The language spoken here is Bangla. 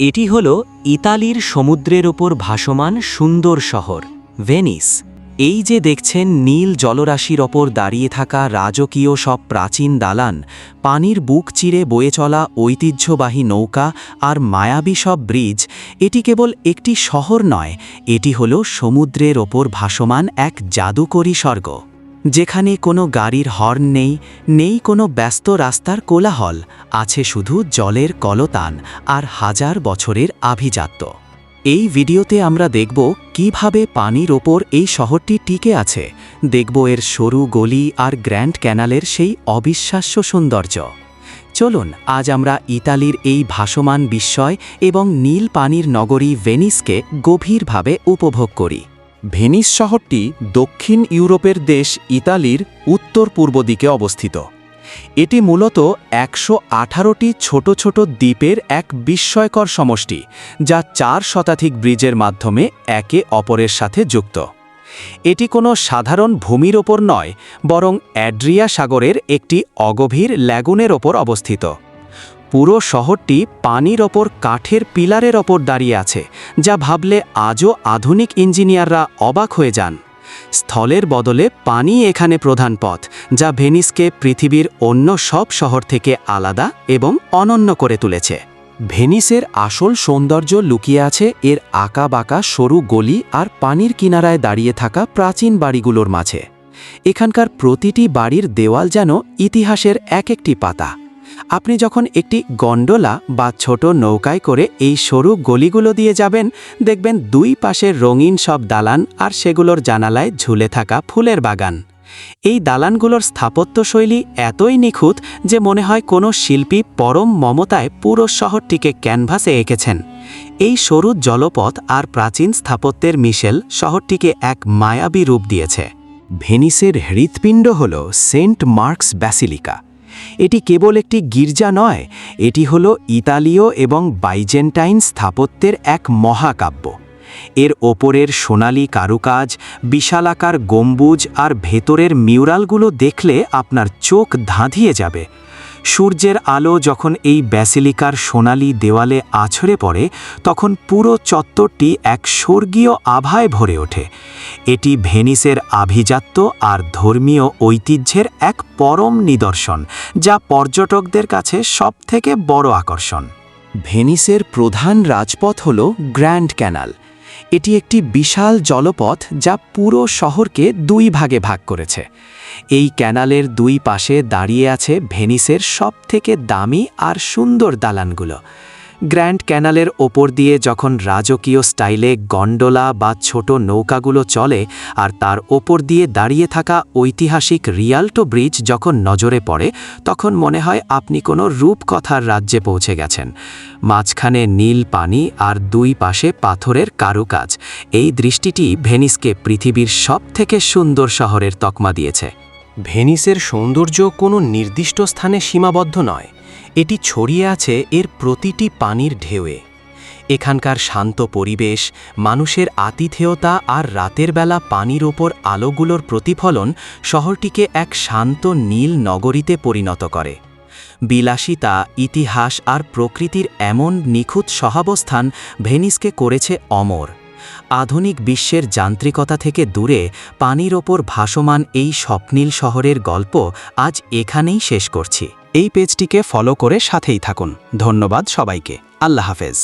এটি হল ইতালির সমুদ্রের ওপর ভাসমান সুন্দর শহর ভেনিস। এই যে দেখছেন নীল জলরাশির ওপর দাঁড়িয়ে থাকা রাজকীয় সব প্রাচীন দালান, পানির বুক চিরে বয়ে চলা ঐতিহ্যবাহী নৌকা আর মায়াবী সব ব্রিজ, এটি কেবল একটি শহর নয়, এটি হল সমুদ্রের ওপর ভাসমান এক জাদুকরী স্বর্গ, যেখানে কোনো গাড়ির হর্ন নেই, নেই কোনো ব্যস্ত রাস্তার কোলাহল, আছে শুধু জলের কলতান আর হাজার বছরের আভিজাত্য। এই ভিডিওতে আমরা দেখব কিভাবে পানির ওপর এই শহরটি টিকে আছে, দেখব এর সরু গলি আর গ্র্যান্ড ক্যানালের সেই অবিশ্বাস্য সৌন্দর্য। চলুন আজ আমরা ইতালির এই ভাসমান বিস্ময় এবং নীল পানির নগরী ভেনিসকে গভীরভাবে উপভোগ করি। ভেনিস শহরটি দক্ষিণ ইউরোপের দেশ ইতালির উত্তর পূর্ব দিকে অবস্থিত। এটি মূলত ১১৮টি ছোট ছোট দ্বীপের এক বিস্ময়কর সমষ্টি, যা ৪ শতাধিক ব্রিজের মাধ্যমে একে অপরের সাথে যুক্ত। এটি কোনো সাধারণ ভূমির ওপর নয়, বরং অ্যাড্রিয়া সাগরের একটি অগভীর ল্যাগুনের ওপর অবস্থিত। পুরো শহরটি পানির ওপর কাঠের পিলারের ওপর দাঁড়িয়ে আছে, যা ভাবলে আজও আধুনিক ইঞ্জিনিয়াররা অবাক হয়ে যান। স্থলের বদলে পানি এখানে প্রধান পথ, যা ভেনিসকে পৃথিবীর অন্য সব শহর থেকে আলাদা এবং অনন্য করে তুলেছে। ভেনিসের আসল সৌন্দর্য লুকিয়ে আছে এর আঁকাবাঁকা সরু গলি আর পানির কিনারায় দাঁড়িয়ে থাকা প্রাচীন বাড়িগুলোর মাঝে। এখানকার প্রতিটি বাড়ির দেওয়াল যেন ইতিহাসের এক একটি পাতা। আপনি যখন একটি গন্ডোলা বা ছোট নৌকায় করে এই সরু গলিগুলো দিয়ে যাবেন, দেখবেন দুই পাশের রঙিন সব দালান আর সেগুলোর জানালায় ঝুলে থাকা ফুলের বাগান। এই দালানগুলোর স্থাপত্যশৈলী এতই নিখুঁত যে মনে হয় কোনো শিল্পী পরম মমতায় পুরো শহরটিকে ক্যানভাসে এঁকেছেন। এই সরু জলপথ আর প্রাচীন স্থাপত্যের মিশেল শহরটিকে এক মায়াবী রূপ দিয়েছে। ভেনিসের হৃৎপিণ্ড হল সেন্ট মার্কস ব্যাসিলিকা। এটি কেবল একটি গির্জা নয়, এটি হলো ইতালীয় এবং বাইজেন্টাইন স্থাপত্যের এক মহাকাব্য। এর ওপরের সোনালি কারুকাজ, বিশালাকার গম্বুজ আর ভেতরের মিউরালগুলো দেখলে আপনার চোখ ধাঁধিয়ে যাবে। সূর্যের আলো যখন এই ব্যাসিলিকার সোনালি দেওয়ালে আছড়ে পড়ে, তখন পুরো চত্বরটি এক স্বর্গীয় আভায় ভরে ওঠে। এটি ভেনিসের আভিজাত্য আর ধর্মীয় ঐতিহ্যের এক পরম নিদর্শন, যা পর্যটকদের কাছে সবথেকে বড় আকর্ষণ। ভেনিসের প্রধান রাজপথ হল গ্র্যান্ড ক্যানাল। এটি একটি বিশাল জলপথ যা পুরো শহরকে দুই ভাগে ভাগ করেছে। এই ক্যানালের দুই পাশে দাঁড়িয়ে আছে ভেনিসের সবথেকে দামি আর সুন্দর দালানগুলো। গ্র্যান্ড ক্যানালের ওপর দিয়ে যখন রাজকীয় স্টাইলে গন্ডোলা বা ছোট নৌকাগুলো চলে, আর তার ওপর দিয়ে দাঁড়িয়ে থাকা ঐতিহাসিক রিয়াল্টো ব্রিজ যখন নজরে পড়ে, তখন মনে হয় আপনি কোনো রূপকথার রাজ্যে পৌঁছে গেছেন। মাঝখানে নীল পানি আর দুই পাশে পাথরের কারুকাজ, এই দৃষ্টিটি ভেনিসকে পৃথিবীর সবথেকে সুন্দর শহরের তকমা দিয়েছে। ভেনিসের সৌন্দর্য কোনো নির্দিষ্ট স্থানে সীমাবদ্ধ নয়, এটি ছড়িয়ে আছে এর প্রতিটি পানির ঢেউয়ে। এখানকার শান্ত পরিবেশ, মানুষের আতিথেয়তা আর রাতের বেলা পানির ওপর আলোগুলোর প্রতিফলন শহরটিকে এক শান্ত নীল নগরীতে পরিণত করে। বিলাসিতা, ইতিহাস আর প্রকৃতির এমন নিখুঁত সহাবস্থান ভেনিসকে করেছে অমর। আধুনিক বিশ্বের যান্ত্রিকতা থেকে দূরে পানির ওপর ভাসমান এই স্বপ্নীল শহরের গল্প আজ এখানেই শেষ করছি। এই পেজটিকে ফলো করে সাথেই থাকুন। ধন্যবাদ সবাইকে। আল্লাহ হাফেজ।